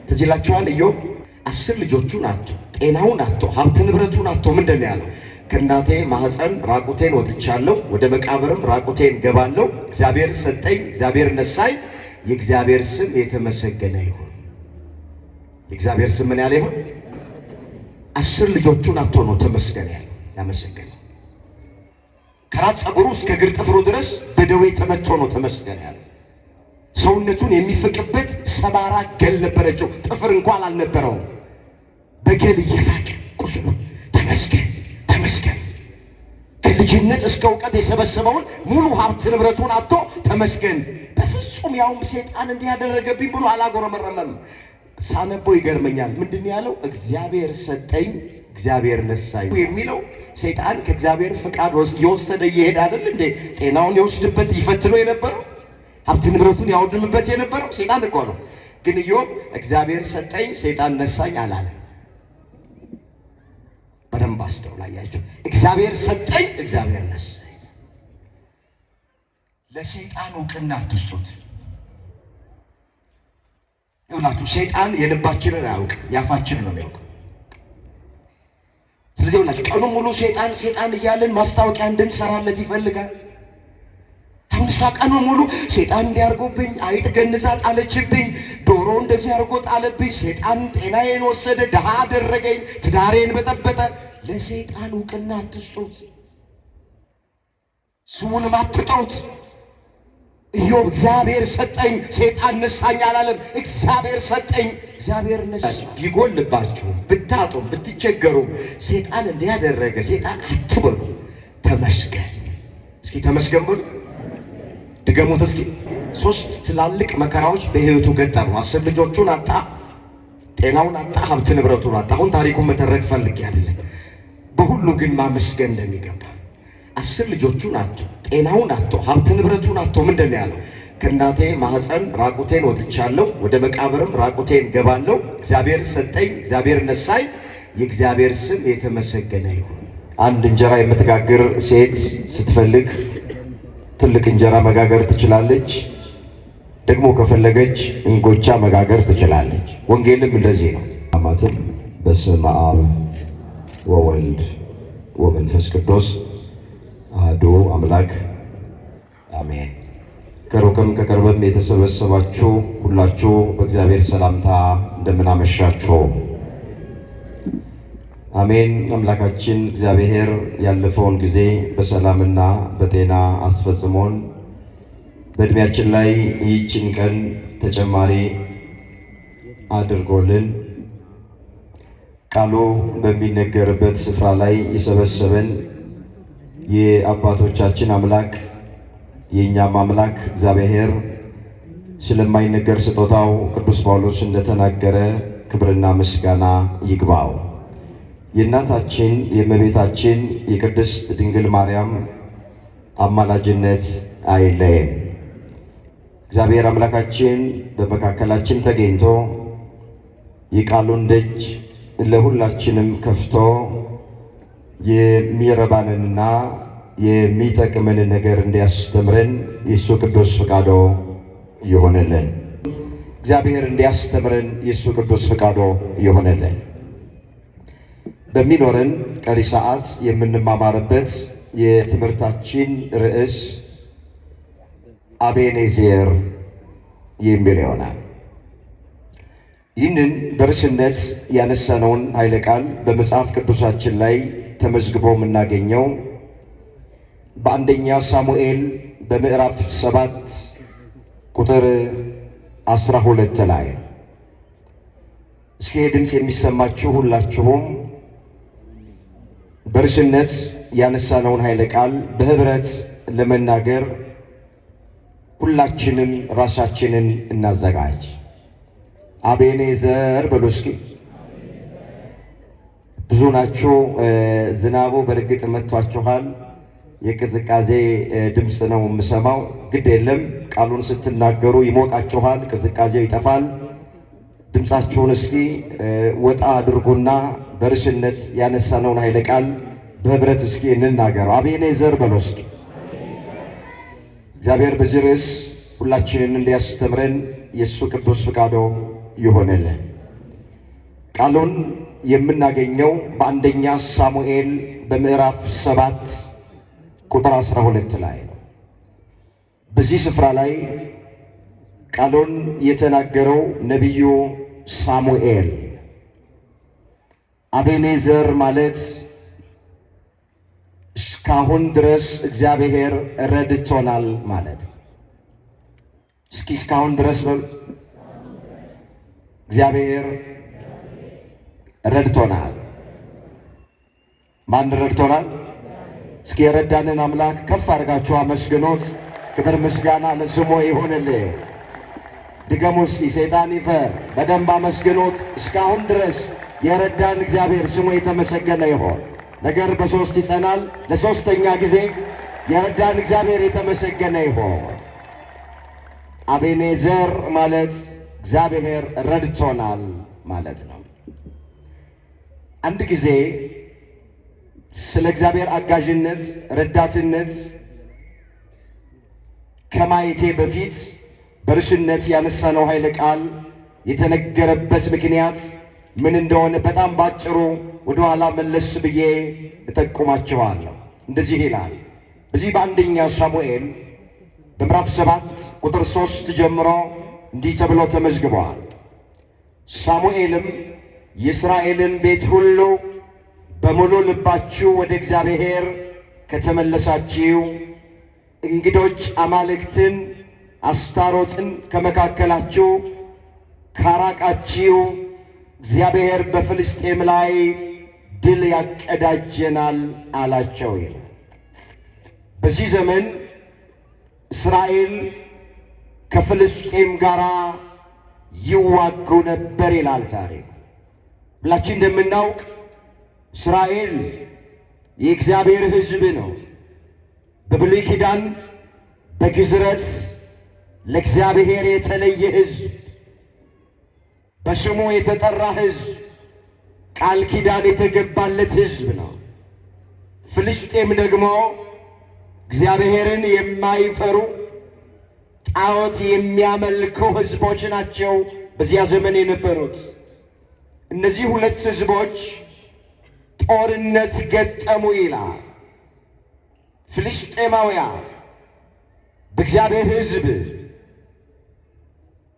ትዝላችኋል። ኢዮብ 10 ልጆቹን አጥቶ ጤናውን አጥቶ ሀብት ንብረቱን አጥቶ ምንድን ነው ያለው? ከእናቴ ማህፀን ራቁቴን ወጥቻለሁ፣ ወደ መቃብርም ራቁቴን ገባለሁ። እግዚአብሔር ሰጠኝ፣ እግዚአብሔር ነሳኝ፣ የእግዚአብሔር ስም የተመሰገነ ይሁን። የእግዚአብሔር ስም ምን ያለ ይሁን? 10 ልጆቹን አጥቶ ነው ተመስገን ያለው፣ ያመሰገነ። ከራስ ፀጉሩ እስከ እግር ጥፍሩ ድረስ በደዌ ተመቶ ነው ተመስገን ያለው። ሰውነቱን የሚፍቅበት ሰባራ ገል ነበረችው፣ ጥፍር እንኳን አልነበረውም። በገል እየፋቀ ቁስሉ ተመስገን ተመስገን። ከልጅነት እስከ እውቀት የሰበሰበውን ሙሉ ሀብት ንብረቱን አጥቶ ተመስገን። በፍጹም ያውም ሰይጣን እንዲህ ያደረገብኝ ብሎ አላጎረመረመም። ሳነበው ይገርመኛል። ምንድን ያለው? እግዚአብሔር ሰጠኝ፣ እግዚአብሔር ነሳኝ የሚለው ሰይጣን ከእግዚአብሔር ፍቃድ የወሰደ እየሄደ አይደል እንዴ? ጤናውን የወስድበት ይፈትነው የነበረው ሀብት ንብረቱን ያወድምበት የነበረው ሰይጣን እኮ ነው። ግን ኢዮብ እግዚአብሔር ሰጠኝ ሰይጣን ነሳኝ አላለ። በደንብ አስተውላያችሁ። እግዚአብሔር ሰጠኝ እግዚአብሔር ነሳኝ። ለሰይጣን እውቅና አትስጡት። ይኸውላችሁ ሰይጣን የልባችንን አያውቅም፣ ያፋችንን ነው የሚያውቅ። ስለዚህ ይኸውላችሁ ቀኑን ሙሉ ሰይጣን ሰይጣን እያልን ማስታወቂያ እንድንሰራለት ይፈልጋል። አሁን እሷ ቀኑን ሙሉ ሰይጣን እንዲያርጎብኝ፣ አይጥ ገንዛ ጣለችብኝ፣ ዶሮ እንደዚህ አርጎ ጣለብኝ፣ ሰይጣን ጤናዬን ወሰደ፣ ድሃ አደረገኝ፣ ትዳሬን በጠበጠ። ለሰይጣን እውቅና አትስጡት፣ ስሙንም አትጥሩት። ኢዮብ እግዚአብሔር ሰጠኝ ሰይጣን ነሳኝ አላለም። እግዚአብሔር ሰጠኝ እግዚአብሔር ነሳኝ። ቢጎልባችሁም ብታጡም ብትቸገሩም ሰይጣን እንዲያደረገ ሰይጣን አትበሉ፣ ተመስገን። እስኪ ተመስገን በሉ። ድገሙት እስኪ። 3 ትላልቅ መከራዎች በህይወቱ ገጠሙ። 10 ልጆቹን አጣ፣ ጤናውን አጣ፣ ሀብት ንብረቱን አጣ። አሁን ታሪኩን መተረክ ፈልጌ አይደለም፣ በሁሉ ግን ማመስገን እንደሚገባ። 10 ልጆቹን አጥቶ ጤናውን አጥቶ ሀብት ንብረቱን አጥቶ ምንድን ነው ያለው? ከእናቴ ማህፀን ራቁቴን ወጥቻለሁ፣ ወደ መቃብርም ራቁቴን ገባለሁ። እግዚአብሔር ሰጠኝ፣ እግዚአብሔር ነሳኝ፣ የእግዚአብሔር ስም የተመሰገነ ይሁን። አንድ እንጀራ የምትጋግር ሴት ስትፈልግ ትልቅ እንጀራ መጋገር ትችላለች። ደግሞ ከፈለገች እንጎቻ መጋገር ትችላለች። ወንጌልም እንደዚህ ነው። አማትም በስመ አብ ወወልድ ወመንፈስ ቅዱስ አሐዱ አምላክ አሜን። ከሩቅም ከቅርብም የተሰበሰባችሁ ሁላችሁ በእግዚአብሔር ሰላምታ እንደምን አመሻችሁ። አሜን። አምላካችን እግዚአብሔር ያለፈውን ጊዜ በሰላምና በጤና አስፈጽሞን በእድሜያችን ላይ ይህችን ቀን ተጨማሪ አድርጎልን ቃሉ በሚነገርበት ስፍራ ላይ የሰበሰበን የአባቶቻችን አምላክ የእኛም አምላክ እግዚአብሔር ስለማይነገር ስጦታው ቅዱስ ጳውሎስ እንደተናገረ ክብርና ምስጋና ይግባው። የእናታችን የእመቤታችን የቅድስት ድንግል ማርያም አማላጅነት አይለየን። እግዚአብሔር አምላካችን በመካከላችን ተገኝቶ የቃሉን ደጅ ለሁላችንም ከፍቶ የሚረባንንና የሚጠቅመንን ነገር እንዲያስተምረን የእሱ ቅዱስ ፈቃዶ ይሆንልን። እግዚአብሔር እንዲያስተምረን የእሱ ቅዱስ ፈቃዶ ይሆንልን። በሚኖረን ቀሪ ሰዓት የምንማማርበት የትምህርታችን ርዕስ አቤኔዘር የሚል ይሆናል። ይህንን በርዕስነት ያነሳነውን ኃይለ ቃል በመጽሐፍ ቅዱሳችን ላይ ተመዝግቦ የምናገኘው በአንደኛ ሳሙኤል በምዕራፍ 7 ቁጥር 12 ላይ። እስኪ ድምፅ የሚሰማችሁ ሁላችሁም በርዕስነት ያነሳነውን ኃይለ ቃል በህብረት ለመናገር ሁላችንም ራሳችንን እናዘጋጅ። አቤኔዘር በሉ እስኪ። ብዙ ናችሁ። ዝናቡ በእርግጥ መጥቷችኋል። የቅዝቃዜ ድምፅ ነው የምሰማው። ግድ የለም፣ ቃሉን ስትናገሩ ይሞቃችኋል፣ ቅዝቃዜው ይጠፋል። ድምፃችሁን እስኪ ወጣ አድርጉና በርዕስነት ያነሳነውን ኃይለ ቃል በህብረት እስኪ እንናገረው። አቤኔዘር በሉ እስኪ። እግዚአብሔር በዚህ ርዕስ ሁላችንን እንዲያስተምረን የእሱ ቅዱስ ፈቃዶ ይሆንልን። ቃሉን የምናገኘው በአንደኛ ሳሙኤል በምዕራፍ 7 ቁጥር 12 ላይ ነው። በዚህ ስፍራ ላይ ቃሉን የተናገረው ነቢዩ ሳሙኤል አቤኔዘር ማለት እስካሁን ድረስ እግዚአብሔር ረድቶናል ማለት ነው። እስኪ እስካሁን ድረስ እግዚአብሔር ረድቶናል። ማን ረድቶናል? እስኪ የረዳንን አምላክ ከፍ አድርጋችሁ አመስግኖት። ክብር ምስጋና ለስሙ ይሁንልህ። ድገሙ እስኪ፣ ሰይጣን ይፈር። በደንብ አመስግኖት። እስካሁን ድረስ የረዳን እግዚአብሔር ስሙ የተመሰገነ ይሆን። ነገር በሶስት ይጸናል። ለሶስተኛ ጊዜ የረዳን እግዚአብሔር የተመሰገነ ይሆን። አቤኔዘር ማለት እግዚአብሔር ረድቶናል ማለት ነው። አንድ ጊዜ ስለ እግዚአብሔር አጋዥነት፣ ረዳትነት ከማየቴ በፊት በርዕስነት ያነሳነው ኃይለ ቃል የተነገረበት ምክንያት ምን እንደሆነ በጣም ባጭሩ ወደ ኋላ መለስ ብዬ እጠቁማችኋለሁ። እንደዚህ ይላል በዚህ በአንደኛ ሳሙኤል በምዕራፍ 7 ቁጥር 3 ጀምሮ እንዲህ ተብሎ ተመዝግቧል። ሳሙኤልም የእስራኤልን ቤት ሁሉ በሙሉ ልባችሁ ወደ እግዚአብሔር ከተመለሳችሁ፣ እንግዶች አማልክትን አስታሮትን ከመካከላችሁ ካራቃችሁ፣ እግዚአብሔር በፍልስጤም ላይ ድል ያቀዳጀናል አላቸው ይላል። በዚህ ዘመን እስራኤል ከፍልስጤም ጋር ይዋጉ ነበር ይላል ታሪክ። ሁላችን እንደምናውቅ እስራኤል የእግዚአብሔር ሕዝብ ነው። በብሉይ ኪዳን በግዝረት ለእግዚአብሔር የተለየ ሕዝብ፣ በስሙ የተጠራ ሕዝብ፣ ቃል ኪዳን የተገባለት ሕዝብ ነው። ፍልስጤም ደግሞ እግዚአብሔርን የማይፈሩ ጣዖት የሚያመልኩ ሕዝቦች ናቸው በዚያ ዘመን የነበሩት። እነዚህ ሁለት ሕዝቦች ጦርነት ገጠሙ ይላል። ፍልስጤማውያን በእግዚአብሔር ሕዝብ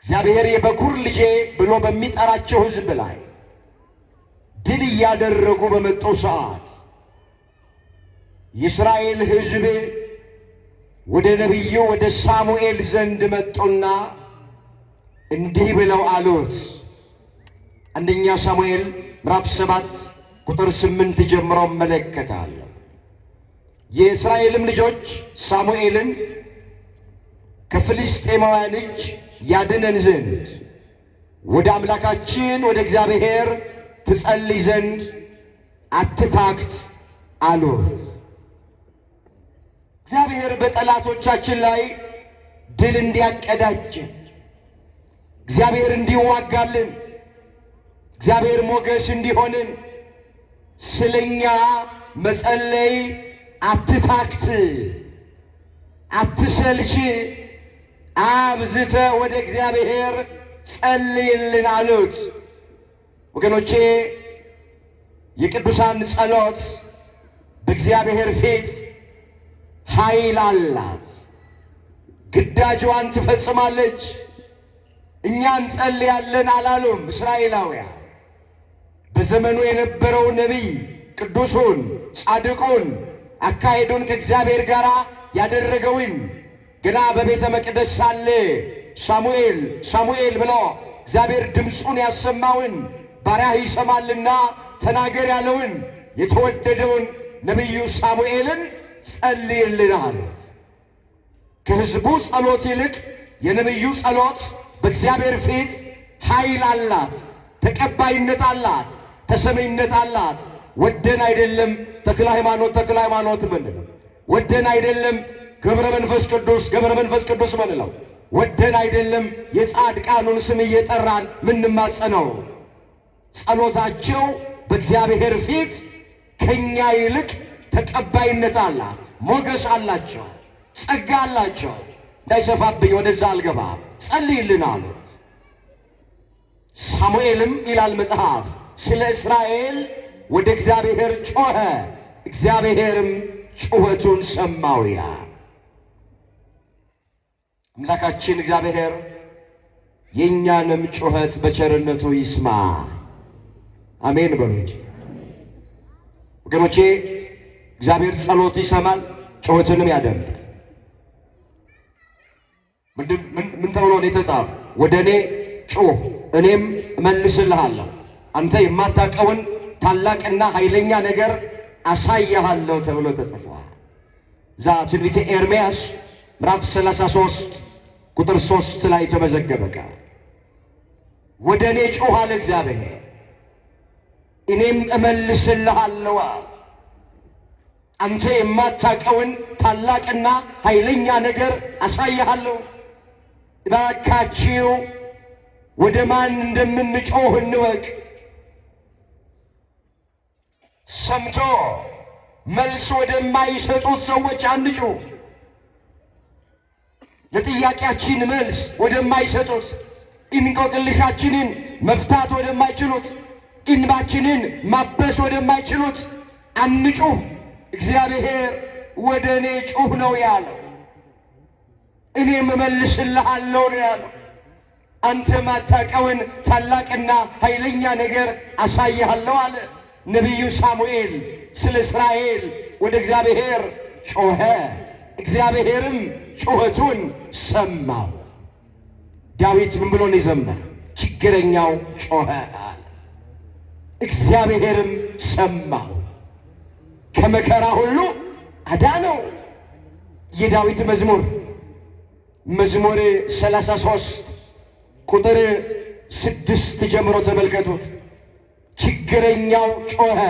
እግዚአብሔር የበኩር ልጄ ብሎ በሚጠራቸው ሕዝብ ላይ ድል እያደረጉ በመጡ ሰዓት የእስራኤል ሕዝብ ወደ ነቢዩ ወደ ሳሙኤል ዘንድ መጡና እንዲህ ብለው አሉት። አንደኛ ሳሙኤል ምዕራፍ 7 ቁጥር 8 ጀምሮ እመለከታለሁ። የእስራኤልም ልጆች ሳሙኤልን ከፍልስጤማውያን እጅ ያድነን ዘንድ ወደ አምላካችን ወደ እግዚአብሔር ትጸልይ ዘንድ አትታክት አሉት። እግዚአብሔር በጠላቶቻችን ላይ ድል እንዲያቀዳጀን፣ እግዚአብሔር እንዲዋጋልን፣ እግዚአብሔር ሞገስ እንዲሆንን ስለኛ መጸለይ አትታክት፣ አትሰልች፣ አብዝተ ወደ እግዚአብሔር ጸልይልን አሉት። ወገኖቼ የቅዱሳን ጸሎት በእግዚአብሔር ፊት ኃይል አላት። ግዳጇን ትፈጽማለች። እኛ እንጸልያለን አላሉም እስራኤላውያን። በዘመኑ የነበረው ነቢይ ቅዱሱን ጻድቁን አካሄዱን ከእግዚአብሔር ጋር ያደረገውን ገና በቤተ መቅደስ ሳለ ሳሙኤል ሳሙኤል ብሎ እግዚአብሔር ድምፁን ያሰማውን ባሪያህ ይሰማልና ተናገር ያለውን የተወደደውን ነቢዩ ሳሙኤልን ጸልይልን አሉት። ከሕዝቡ ጸሎት ይልቅ የነቢዩ ጸሎት በእግዚአብሔር ፊት ኃይል አላት፣ ተቀባይነት አላት፣ ተሰሚነት አላት። ወደን አይደለም ተክለ ሃይማኖት ምንለው፣ ወደን አይደለም ገብረ መንፈስ ቅዱስ ምንለው፣ ወደን አይደለም የጻድቃኑን ስም እየጠራን ምንማጸነው። ጸሎታቸው በእግዚአብሔር ፊት ከኛ ይልቅ ተቀባይነት አላት፣ ሞገስ አላቸው፣ ጸጋ አላቸው። እንዳይሰፋብኝ ወደዛ አልገባም፣ ጸልይልን አሉት። ሳሙኤልም ይላል መጽሐፍ ስለ እስራኤል ወደ እግዚአብሔር ጮኸ፣ እግዚአብሔርም ጩኸቱን ሰማው ይላል። አምላካችን እግዚአብሔር የእኛንም ጩኸት በቸርነቱ ይስማ። አሜን በሉ እንጂ ወገኖቼ። እግዚአብሔር ጸሎት ይሰማል፣ ጩኸትንም ያደምጣል። ምን ተብሎ ነው የተጻፈ? ወደ እኔ ጩህ እኔም እመልስልሃለሁ፣ አንተ የማታውቀውን ታላቅና ኃይለኛ ነገር አሳይሃለሁ ተብሎ ተጽፏል። እዛ ትንቢተ ኤርምያስ ምዕራፍ 33 ቁጥር 3 ላይ ተመዘገበ ቃል ወደ እኔ ጩህ አለ እግዚአብሔር፣ እኔም እመልስልሃለሁ። አንተ የማታውቀውን ታላቅና ኃይለኛ ነገር አሳይሃለሁ። እባካችሁ ወደ ማን እንደምንጮህ እንወቅ። ሰምቶ መልስ ወደማይሰጡት ሰዎች አንጩህ። ለጥያቄያችን መልስ ወደማይሰጡት፣ እንቆቅልሻችንን መፍታት ወደማይችሉት፣ እንባችንን ማበስ ወደማይችሉት አንጩህ። እግዚአብሔር ወደ እኔ ጩህ ነው ያለው፣ እኔም እመልስልሃለሁ ነው ያለው። አንተ ማታውቀውን ታላቅና ኃይለኛ ነገር አሳይሃለሁ አለ። ነቢዩ ሳሙኤል ስለ እስራኤል ወደ እግዚአብሔር ጮኸ፣ እግዚአብሔርም ጩኸቱን ሰማው። ዳዊት ምን ብሎ ነው የዘመረ? ችግረኛው ጮኸ አለ፣ እግዚአብሔርም ሰማው፣ ከመከራ ሁሉ አዳነው። የዳዊት መዝሙር 33 ቁጥር 6 ጀምሮ ተመልከቱት። ችግረኛው ጮኸ፣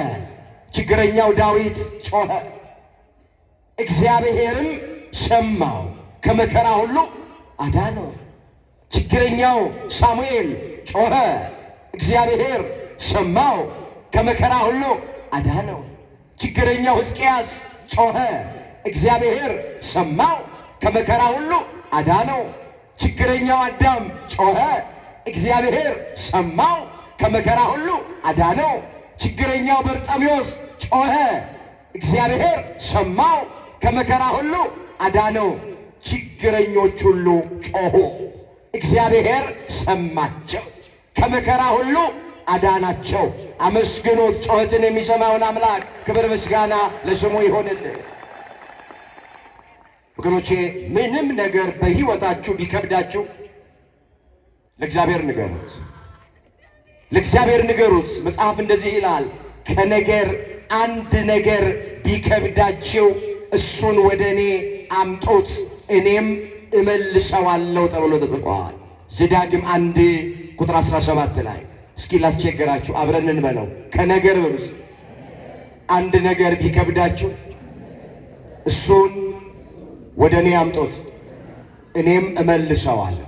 ችግረኛው ዳዊት ጮኸ፣ እግዚአብሔርም ሰማው፣ ከመከራ ሁሉ አዳነው። ችግረኛው ሳሙኤል ጮኸ፣ እግዚአብሔር ሰማው፣ ከመከራ ሁሉ አዳነው። ችግረኛው ሕዝቅያስ ጮኸ፣ እግዚአብሔር ሰማው፣ ከመከራ ሁሉ አዳነው። ችግረኛው አዳም ጮኸ፣ እግዚአብሔር ሰማው፣ ከመከራ ሁሉ አዳነው። ችግረኛው በርጤሜዎስ ጮኸ፣ እግዚአብሔር ሰማው፣ ከመከራ ሁሉ አዳነው። ችግረኞች ሁሉ ጮኹ፣ እግዚአብሔር ሰማቸው፣ ከመከራ ሁሉ አዳናቸው። አመስግኖት፣ ጩኸትን የሚሰማውን አምላክ ክብር ምስጋና ለስሙ ይሆንልን። ወገኖቼ ምንም ነገር በሕይወታችሁ ቢከብዳችሁ ለእግዚአብሔር ንገሩት፣ ለእግዚአብሔር ንገሩት። መጽሐፍ እንደዚህ ይላል፣ ከነገር አንድ ነገር ቢከብዳችሁ እሱን ወደ እኔ አምጡት እኔም እመልሰዋለሁ ተብሎ ተጽፏል። ዘዳግም 1 ቁጥር 17 ላይ እስኪ ላስቸግራችሁ አብረን እንበለው። ከነገር በሉስ አንድ ነገር ቢከብዳችሁ እሱን ወደ እኔ አምጡት እኔም እመልሰዋለሁ።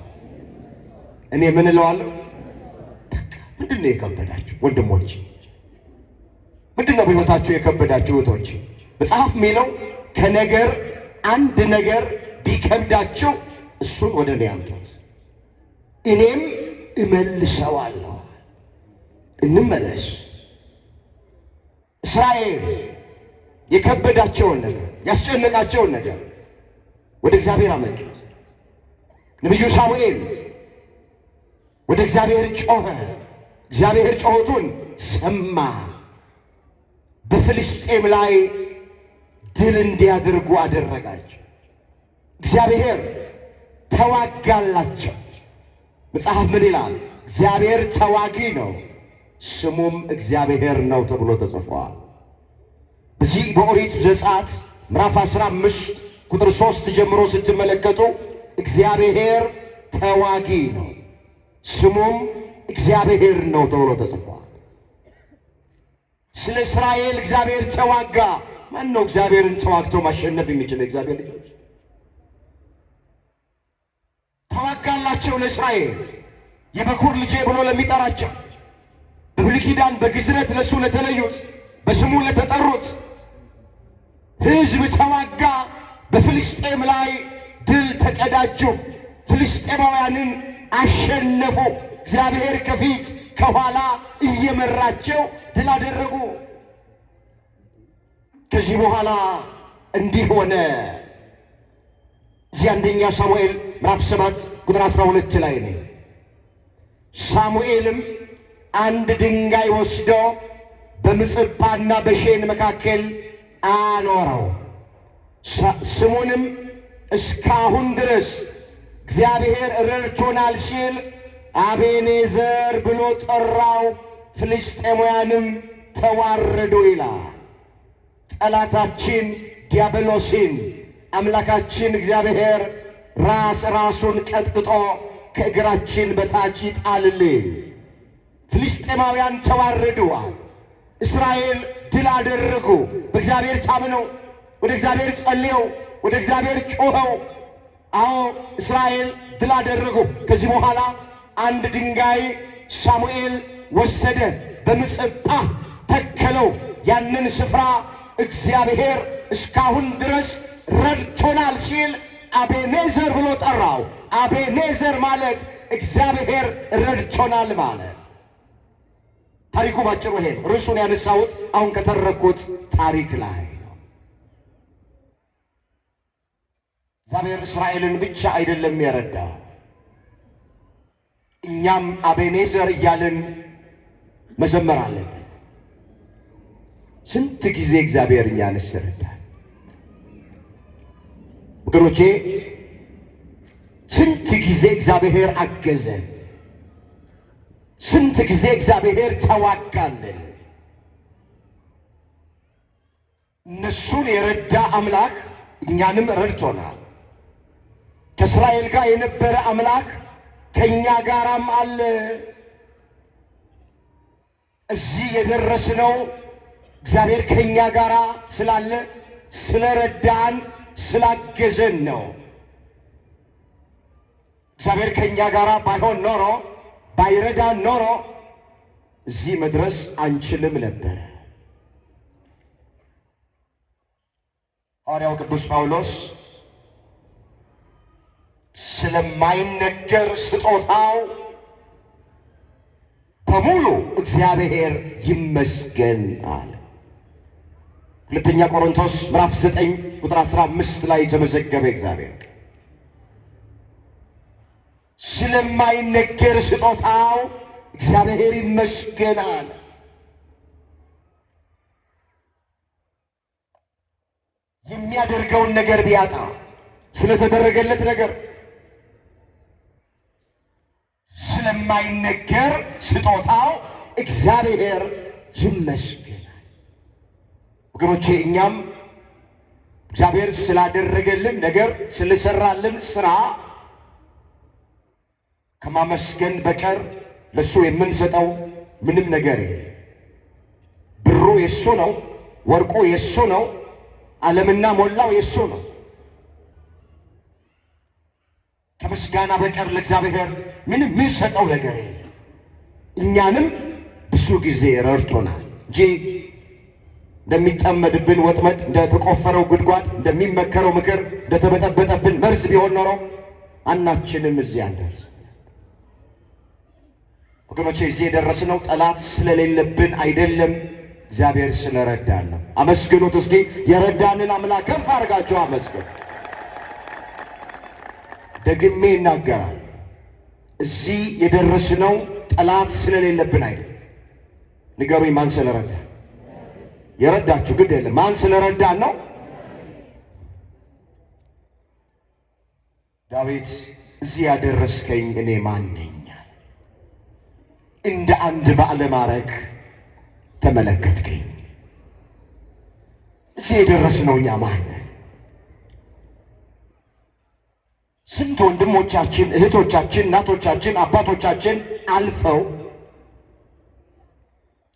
እኔ ምን እለዋለሁ? ምንድን ነው የከበዳችሁ ወንድሞች? ምንድን ነው በሕይወታችሁ የከበዳችሁ እህቶች? መጽሐፍ የሚለው ከነገር አንድ ነገር ቢከብዳችሁ እሱን ወደ እኔ አምጡት እኔም እመልሰዋለሁ። እንመለስ። እስራኤል የከበዳቸውን ነገር ያስጨነቃቸውን ነገር ወደ እግዚአብሔር አመጡት። ነቢዩ ሳሙኤል ወደ እግዚአብሔር ጮኸ፣ እግዚአብሔር ጮኸቱን ሰማ። በፍልስጤም ላይ ድል እንዲያደርጉ አደረጋቸው። እግዚአብሔር ተዋጋላቸው። መጽሐፍ ምን ይላል? እግዚአብሔር ተዋጊ ነው ስሙም እግዚአብሔር ነው ተብሎ ተጽፏል። በዚህ በኦሪት ዘጸአት ምዕራፍ 15 ቁጥር 3 ጀምሮ ስትመለከቱ እግዚአብሔር ተዋጊ ነው ስሙም እግዚአብሔር ነው ተብሎ ተጽፏል። ስለ እስራኤል እግዚአብሔር ተዋጋ። ማን ነው እግዚአብሔርን ተዋግቶ ማሸነፍ የሚችለው? እግዚአብሔር ልጆች ተዋጋላቸው ለእስራኤል የበኩር ልጄ ብሎ ለሚጠራቸው በብሉይ ኪዳን በግዝረት ለሱ ለተለዩት በስሙ ለተጠሩት ሕዝብ ተዋጋ። በፍልስጤም ላይ ድል ተቀዳጁ። ፍልስጤማውያንን አሸነፉ። እግዚአብሔር ከፊት ከኋላ እየመራቸው ድል አደረጉ። ከዚህ በኋላ እንዲህ ሆነ። እዚህ አንደኛ ሳሙኤል ምዕራፍ 7 ቁጥር 12 ላይ ነው። ሳሙኤልም አንድ ድንጋይ ወስዶ በምጽጳና በሼን መካከል አኖረው፣ ስሙንም እስካሁን ድረስ እግዚአብሔር ረድቶናል ሲል አቤኔዘር ብሎ ጠራው። ፍልስጤማውያንም ተዋረዱ ይላል። ጠላታችን ዲያብሎስን አምላካችን እግዚአብሔር ራሱን ቀጥቅጦ ከእግራችን በታች ይጣልልን። ፍልስጤማውያን ተዋረዱዋል። እስራኤል ድል አደረጉ። በእግዚአብሔር ታምነው ወደ እግዚአብሔር ጸልየው ወደ እግዚአብሔር ጮኸው፣ አዎ እስራኤል ድል አደረጉ። ከዚህ በኋላ አንድ ድንጋይ ሳሙኤል ወሰደ፣ በምጽጳ ተከለው። ያንን ስፍራ እግዚአብሔር እስካሁን ድረስ ረድቶናል ሲል አቤኔዘር ብሎ ጠራው። አቤኔዘር ማለት እግዚአብሔር ረድቶናል ማለት። ታሪኩ ባጭሩ ይሄ ነው። ርዕሱን ያነሳሁት አሁን ከተረኩት ታሪክ ላይ ነው። እግዚአብሔር እስራኤልን ብቻ አይደለም የረዳው፣ እኛም አቤኔዘር እያልን መዘመር አለብን። ስንት ጊዜ እግዚአብሔር እኛን ረዳን ወገኖቼ፣ ስንት ጊዜ እግዚአብሔር አገዘን፣ ስንት ጊዜ እግዚአብሔር ተዋጋልን። እነሱን የረዳ አምላክ እኛንም ረድቶናል። ከእስራኤል ጋር የነበረ አምላክ ከእኛ ጋራም አለ። እዚህ የደረስነው እግዚአብሔር ከእኛ ጋር ስላለ ስለረዳን ስላገዘን ነው። እግዚአብሔር ከእኛ ጋር ባይሆን ኖሮ ባይረዳን ኖሮ እዚህ መድረስ አንችልም ነበር። ሐዋርያው ቅዱስ ጳውሎስ ስለማይነገር ስጦታው በሙሉ እግዚአብሔር ይመስገን አለ። ሁለተኛ ቆሮንቶስ ምዕራፍ 9 ቁጥር 15 ላይ የተመዘገበ እግዚአብሔር ስለማይነገር ስጦታው እግዚአብሔር ይመስገን አለ። የሚያደርገውን ነገር ቢያጣ ስለተደረገለት ነገር ስለማይነገር ስጦታው እግዚአብሔር ይመስገናል። ወገኖቼ እኛም እግዚአብሔር ስላደረገልን ነገር ስለሰራልን ስራ ከማመስገን በቀር ለሱ የምንሰጠው ምንም ነገር የለም። ብሩ የሱ ነው፣ ወርቁ የሱ ነው፣ ዓለምና ሞላው የሱ ነው። ከምስጋና በቀር ለእግዚአብሔር ምንም የምንሰጠው ነገር የለም። እኛንም ብዙ ጊዜ ረድቶናል እንጂ እንደሚጠመድብን ወጥመድ፣ እንደተቆፈረው ጉድጓድ፣ እንደሚመከረው ምክር፣ እንደተበጠበጠብን መርዝ ቢሆን ኖሮ አናችንም እዚህ አንደርስ። ወገኖቼ እዚህ የደረስነው ጠላት ስለሌለብን አይደለም፣ እግዚአብሔር ስለረዳን ነው። አመስግኑት እስኪ። የረዳንን አምላክ ከፍ አድርጋችሁ አመስግኑ። ደግሜ ይናገራል። እዚህ የደረስነው ጠላት ስለሌለብን አይደለም። ንገሩኝ፣ ማን ስለረዳን? የረዳችሁ ግድ የለም። ማን ስለረዳን ነው? ዳዊት እዚህ ያደረስከኝ እኔ ማን ነኝ? እንደ አንድ ባለማዕረግ ተመለከትከኝ። እዚህ የደረስነው እኛ ማን ነን? ስንት ወንድሞቻችን፣ እህቶቻችን፣ እናቶቻችን፣ አባቶቻችን አልፈው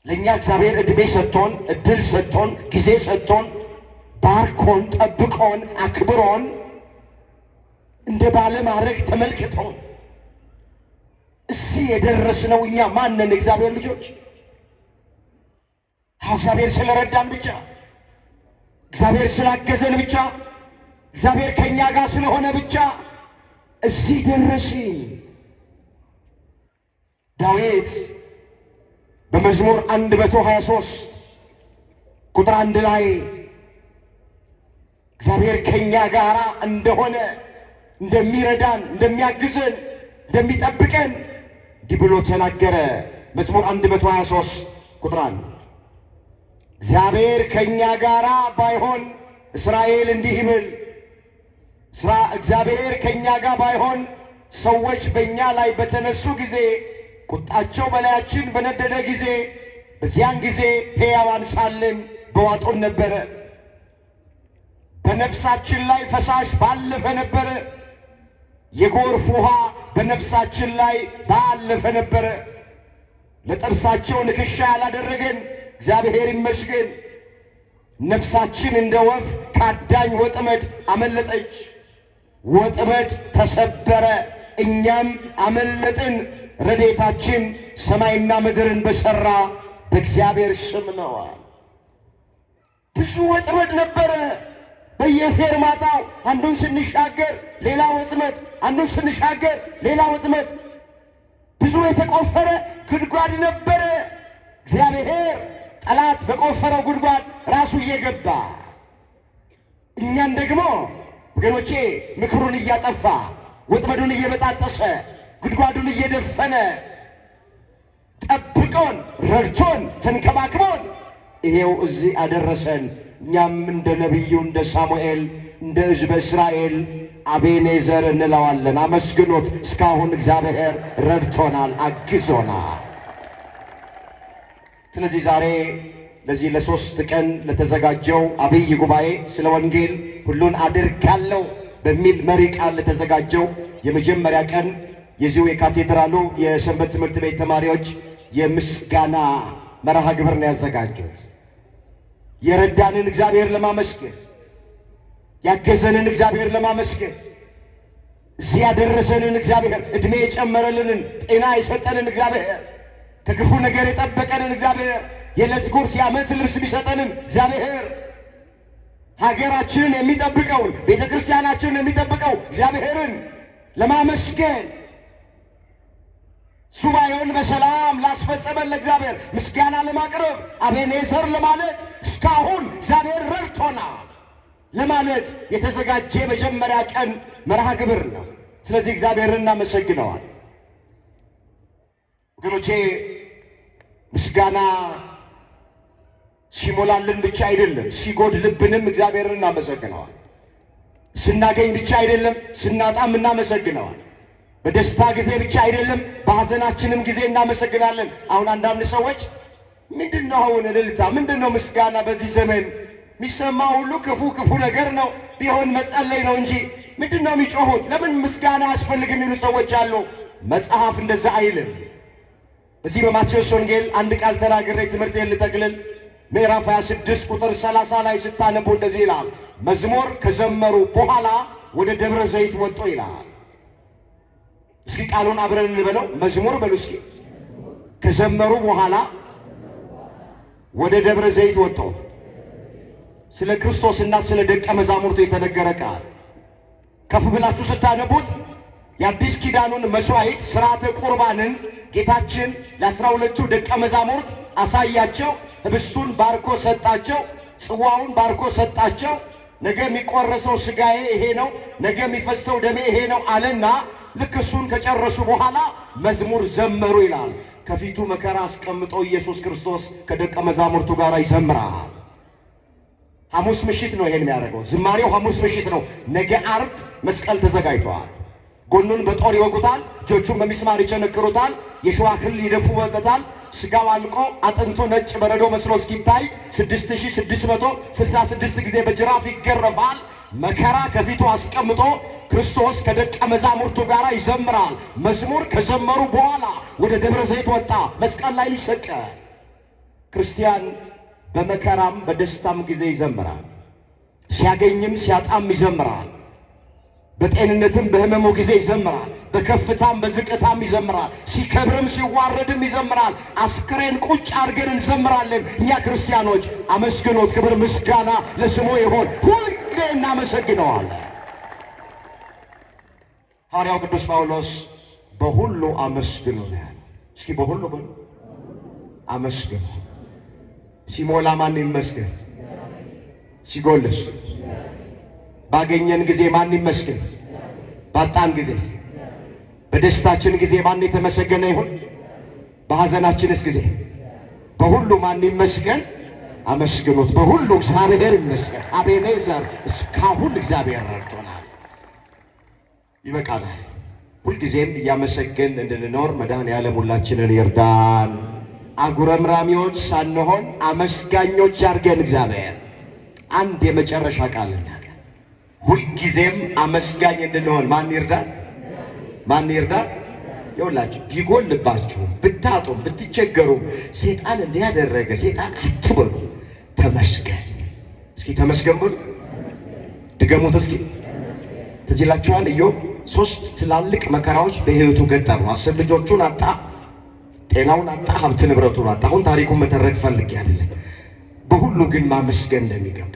ለእኛ እግዚአብሔር ዕድሜ ሰጥቶን፣ እድል ሰጥቶን፣ ጊዜ ሰጥቶን፣ ባርኮን፣ ጠብቆን፣ አክብሮን እንደ ባለማዕረግ ተመልክቶን እዚህ የደረስነው እኛ ማንን? እግዚአብሔር ልጆች። እግዚአብሔር ስለረዳን ብቻ፣ እግዚአብሔር ስላገዘን ብቻ፣ እግዚአብሔር ከእኛ ጋር ስለሆነ ብቻ እዚህ ደረስን። ዳዊት በመዝሙር 123 ቁጥር 1 ላይ እግዚአብሔር ከኛ ጋር እንደሆነ እንደሚረዳን፣ እንደሚያግዘን፣ እንደሚጠብቀን እንዲህ ብሎ ተናገረ። መዝሙር 123 ቁጥር 1 እግዚአብሔር ከኛ ጋር ባይሆን እስራኤል እንዲህ ይብል፣ እግዚአብሔር ከኛ ጋር ባይሆን ሰዎች በእኛ ላይ በተነሱ ጊዜ፣ ቁጣቸው በላያችን በነደደ ጊዜ፣ በዚያን ጊዜ ሕያዋን ሳለን በዋጡን ነበረ። በነፍሳችን ላይ ፈሳሽ ባለፈ ነበረ፣ የጎርፍ ውሃ በነፍሳችን ላይ ባለፈ ነበረ። ለጥርሳቸው ንክሻ ያላደረገን እግዚአብሔር ይመስገን። ነፍሳችን እንደ ወፍ ከአዳኝ ወጥመድ አመለጠች። ወጥመድ ተሰበረ፣ እኛም አመለጥን። ረድኤታችን ሰማይና ምድርን በሠራ በእግዚአብሔር ስም ነው። ብዙ ወጥመድ ነበረ በየፌርማታው። አንዱን ስንሻገር ሌላ ወጥመድ፣ አንዱን ስንሻገር ሌላ ወጥመድ። ብዙ የተቆፈረ ጉድጓድ ነበረ። እግዚአብሔር ጠላት በቆፈረው ጉድጓድ ራሱ እየገባ እኛን ደግሞ ወገኖቼ ምክሩን እያጠፋ ወጥመዱን እየበጣጠሰ ጉድጓዱን እየደፈነ ጠብቆን ረድቶን ተንከባክቦን ይሄው እዚህ አደረሰን። እኛም እንደ ነቢዩ እንደ ሳሙኤል እንደ ሕዝበ እስራኤል አቤኔዘር እንለዋለን። አመስግኖት። እስካሁን እግዚአብሔር ረድቶናል፣ አግዞናል። ስለዚህ ዛሬ ለዚህ ለ3 ቀን ለተዘጋጀው አብይ ጉባኤ ስለ ወንጌል ሁሉን አድርጋለሁ በሚል መሪ ቃል ለተዘጋጀው የመጀመሪያ ቀን የዚሁ የካቴድራሉ የሰንበት ትምህርት ቤት ተማሪዎች የምስጋና መርሃ ግብር ነው ያዘጋጁት። የረዳንን እግዚአብሔር ለማመስገን፣ ያገዘንን እግዚአብሔር ለማመስገን፣ እዚህ ያደረሰንን እግዚአብሔር፣ ዕድሜ የጨመረልንን፣ ጤና የሰጠንን እግዚአብሔር፣ ከክፉ ነገር የጠበቀንን እግዚአብሔር፣ የዕለት ጉርስ የዓመት ልብስ የሚሰጠንን እግዚአብሔር፣ ሀገራችንን የሚጠብቀውን ቤተ ክርስቲያናችንን የሚጠብቀው እግዚአብሔርን ለማመስገን፣ ሱባኤውን በሰላም ላስፈጸመን ለእግዚአብሔር ምስጋና ለማቅረብ አቤኔዘር ለማለት እስካሁን እግዚአብሔር ረድቶናል ለማለት የተዘጋጀ የመጀመሪያ ቀን መርሃ ግብር ነው። ስለዚህ እግዚአብሔርን እናመሰግነዋል። ወገኖቼ ምስጋና ሲሞላልን ብቻ አይደለም፣ ሲጎድልብንም እግዚአብሔርን እናመሰግነዋል። ስናገኝ ብቻ አይደለም፣ ስናጣም እናመሰግነዋል። በደስታ ጊዜ ብቻ አይደለም፣ በሐዘናችንም ጊዜ እናመሰግናለን። አሁን አንዳንድ ሰዎች ምንድነው አሁን እልልታ፣ ምንድነው ምስጋና? በዚህ ዘመን የሚሰማ ሁሉ ክፉ ነገር ነው። ቢሆን መጸለይ ነው እንጂ ምንድነው የሚጮሁት? ለምን ምስጋና አያስፈልግም የሚሉ ሰዎች አሉ። መጽሐፍ እንደዛ አይልም። እዚህ በማቴዎስ ወንጌል አንድ ቃል ተናግሬ ትምህርቴን ልጠቅልል። ምዕራፍ 26 ቁጥር 30 ላይ ስታነቡ እንደዚህ ይላል፣ መዝሙር ከዘመሩ በኋላ ወደ ደብረ ዘይት ወጡ ይላል። እስኪ ቃሉን አብረን እንበለው። መዝሙር በሉ እስኪ። ከዘመሩ በኋላ ወደ ደብረ ዘይት ወጡ። ስለ ክርስቶስና ስለ ደቀ መዛሙርቱ የተነገረ ቃል ከፍ ብላችሁ ስታነቡት የአዲስ ኪዳኑን መስዋዕት ሥርዓተ ቁርባንን ጌታችን ለ12ቱ ደቀ መዛሙርት አሳያቸው። ህብስቱን ባርኮ ሰጣቸው፣ ጽዋውን ባርኮ ሰጣቸው። ነገ የሚቆረሰው ሥጋዬ ይሄ ነው፣ ነገ የሚፈሰው ደሜ ይሄ ነው አለና ልክ እሱን ከጨረሱ በኋላ መዝሙር ዘመሩ ይላል። ከፊቱ መከራ አስቀምጦ ኢየሱስ ክርስቶስ ከደቀ መዛሙርቱ ጋር ይዘምራል። ሐሙስ ምሽት ነው ይሄን የሚያደርገው። ዝማሬው ሐሙስ ምሽት ነው። ነገ ዓርብ መስቀል ተዘጋጅቷል። ጎኑን በጦር ይወጉታል፣ እጆቹን በሚስማር ይቸነክሩታል፣ የሸዋ ክል ይደፉበታል። ሥጋው አልቆ አጥንቱ ነጭ በረዶ መስሎ እስኪታይ 6666 ጊዜ በጅራፍ ይገረፋል። መከራ ከፊቱ አስቀምጦ ክርስቶስ ከደቀ መዛሙርቱ ጋር ይዘምራል። መዝሙር ከዘመሩ በኋላ ወደ ደብረ ዘይት ወጣ፣ መስቀል ላይ ሊሰቀል። ክርስቲያን በመከራም በደስታም ጊዜ ይዘምራል። ሲያገኝም ሲያጣም ይዘምራል። በጤንነትም በሕመሙ ጊዜ ይዘምራል። በከፍታም በዝቅታም ይዘምራል። ሲከብርም ሲዋረድም ይዘምራል። አስክሬን ቁጭ አድርገን እንዘምራለን። እኛ ክርስቲያኖች አመስግኖት፣ ክብር ምስጋና ለስሙ ይሆን፣ ሁልጊዜ እናመሰግነዋለን። ሐዋርያው ቅዱስ ጳውሎስ በሁሉ አመስግኑ ነው ያለው። እስኪ በሁሉ በሉ። አመስግኑ። ሲሞላ ማን ይመስገን? ሲጎልስ? ባገኘን ጊዜ ማን ይመስገን? ባጣን ጊዜ? በደስታችን ጊዜ ማን የተመሰገነ ይሁን? በሐዘናችንስ ጊዜ? በሁሉ ማን ይመስገን? አመስግኑት። በሁሉ እግዚአብሔር ይመስገን። አቤኔዘር እስካሁን እግዚአብሔር ረድቶናል። ይበቃናል። ሁልጊዜም እያመሰገን እንድንኖር መድኃኔዓለም ሁላችንን ይርዳን። አጉረምራሚዎች ሳንሆን አመስጋኞች ያድርገን እግዚአብሔር። አንድ የመጨረሻ ቃል እናገር። ሁልጊዜም አመስጋኝ እንድንሆን ማን ይርዳን? ማን ይርዳን? ይኸውላችሁ ቢጎልባችሁም ብታጡም ብትቸገሩም ሰይጣን እንዲያደረገ ሰይጣን አትበሉ፣ ተመስገን። እስኪ ተመስገን በሉ። ድገሙት እስኪ። ትዝ ይላችኋል ኢዮብ 3 ትላልቅ መከራዎች በሕይወቱ ገጠሙ። 10 ልጆቹን አጣ፣ ጤናውን አጣ፣ ሀብት ንብረቱን አጣ። አሁን ታሪኩን መተረክ ፈልጌ አይደለም። በሁሉ ግን ማመስገን እንደሚገባ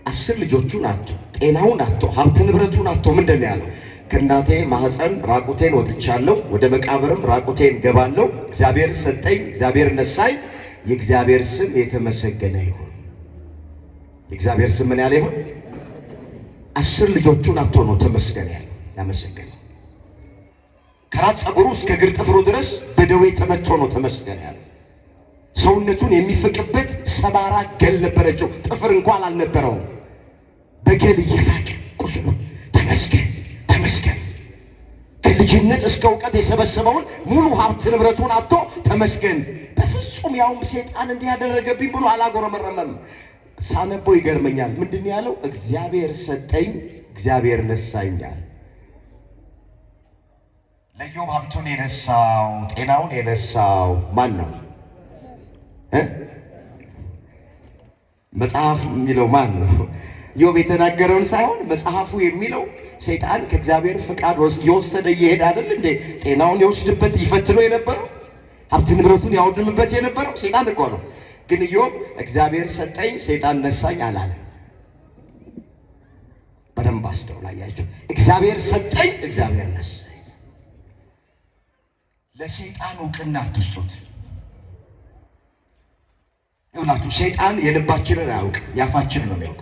10 ልጆቹን አጡ፣ ጤናውን አጡ፣ ሀብት ንብረቱን አጡ። ምንድን ነው ያለው? ከእናቴ ማህፀን ራቁቴን ወጥቻለሁ፣ ወደ መቃብርም ራቁቴን ገባለሁ። እግዚአብሔር ሰጠኝ፣ እግዚአብሔር ነሳኝ፣ የእግዚአብሔር ስም የተመሰገነ ይሁን። የእግዚአብሔር ስም ምን ያለ ይሁን? 10 ልጆቹን አጥቶ ነው ተመስገን ያለው፣ ያመሰገነው። ከራስ ፀጉሩ እስከ እግር ጥፍሩ ድረስ በደዌ ተመቶ ነው ተመስገን ያለው። ሰውነቱን የሚፍቅበት ሰባራ ገል ነበረችው፣ ጥፍር እንኳን አልነበረውም። በገል እየፋቀ ቁስሉ ተመስገን ተመስገን። ከልጅነት እስከ እውቀት የሰበሰበውን ሙሉ ሀብት ንብረቱን አጥቶ ተመስገን። በፍጹም ያውም ሰይጣን እንዲያደረገብኝ ብሎ አላጎረመረመም። ሳነበው ይገርመኛል። ምንድን ያለው? እግዚአብሔር ሰጠኝ፣ እግዚአብሔር ነሳኛል። ለኢዮብ ሀብቱን የነሳው ጤናውን የነሳው ማን ነው? መጽሐፍ የሚለው ማን ነው? ኢዮብ የተናገረውን ሳይሆን መጽሐፉ የሚለው ሰይጣን ከእግዚአብሔር ፍቃድ የወሰደ እየሄደ አይደል እንዴ ጤናውን የወስድበት ይፈትነው የነበረው ሀብት ንብረቱን ያወድምበት የነበረው ሰይጣን እኮ ነው። ግን ኢዮብ እግዚአብሔር ሰጠኝ ሰይጣን ነሳኝ አላለ። በደንብ አስተውላያችሁ። እግዚአብሔር ሰጠኝ እግዚአብሔር ነሳኝ። ለሰይጣን እውቅና አትስጡት። ይኸውላችሁ ሰይጣን የልባችንን አያውቅ፣ ያፋችንን ነው የሚያውቅ።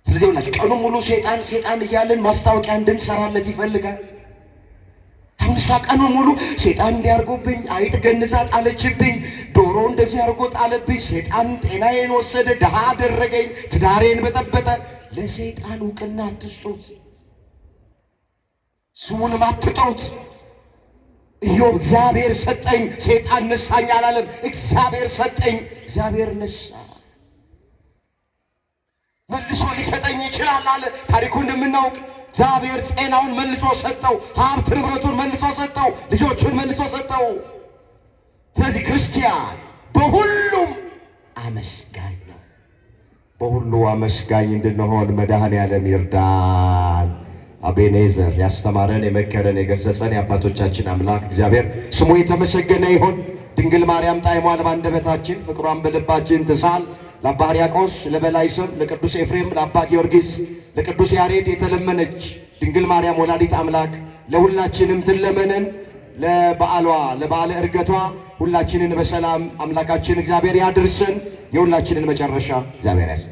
ስለዚህ ይኸውላችሁ ቀኑን ሙሉ ሰይጣን ሰይጣን እያለን ማስታወቂያ እንድንሰራለት ይፈልጋል። አሁን እሷ ቀኑን ሙሉ ሰይጣን እንዲያርጎብኝ፣ አይጥ ገንዛ ጣለችብኝ፣ ዶሮ እንደዚህ አርጎ ጣለብኝ፣ ሰይጣን ጤናዬን ወሰደ፣ ድሃ አደረገኝ፣ ትዳሬን በጠበጠ። ለሰይጣን እውቅና አትስጡት፣ ስሙንም አትጥሩት። ኢዮብ እግዚአብሔር ሰጠኝ ሰይጣን ነሳኝ አላለም። እግዚአብሔር ሰጠኝ እግዚአብሔር ነሳ። መልሶ ሊሰጠኝ ይችላል አለ። ታሪኩ እንደምናውቅ እግዚአብሔር ጤናውን መልሶ ሰጠው፣ ሀብት ንብረቱን መልሶ ሰጠው፣ ልጆቹን መልሶ ሰጠው። ስለዚህ ክርስቲያን በሁሉም አመስጋኝ ነው። በሁሉ አመስጋኝ እንድንሆን መድኃኔዓለም ይርዳን። አቤኔዘር ያስተማረን የመከረን የገሰጸን የአባቶቻችን አምላክ እግዚአብሔር ስሙ የተመሰገነ ይሁን። ድንግል ማርያም ጣዕሟን በአንደበታችን ፍቅሯን በልባችን ትሳል። ለአባ ሕርያቆስ ለበላይ ስም ለቅዱስ ኤፍሬም ለአባ ጊዮርጊስ ለቅዱስ ያሬድ የተለመነች ድንግል ማርያም ወላዲት አምላክ ለሁላችንም ትለመነን። ለበዓሏ ለበዓለ ዕርገቷ ሁላችንን በሰላም አምላካችን እግዚአብሔር ያድርሰን። የሁላችንን መጨረሻ እግዚአብሔር ያስ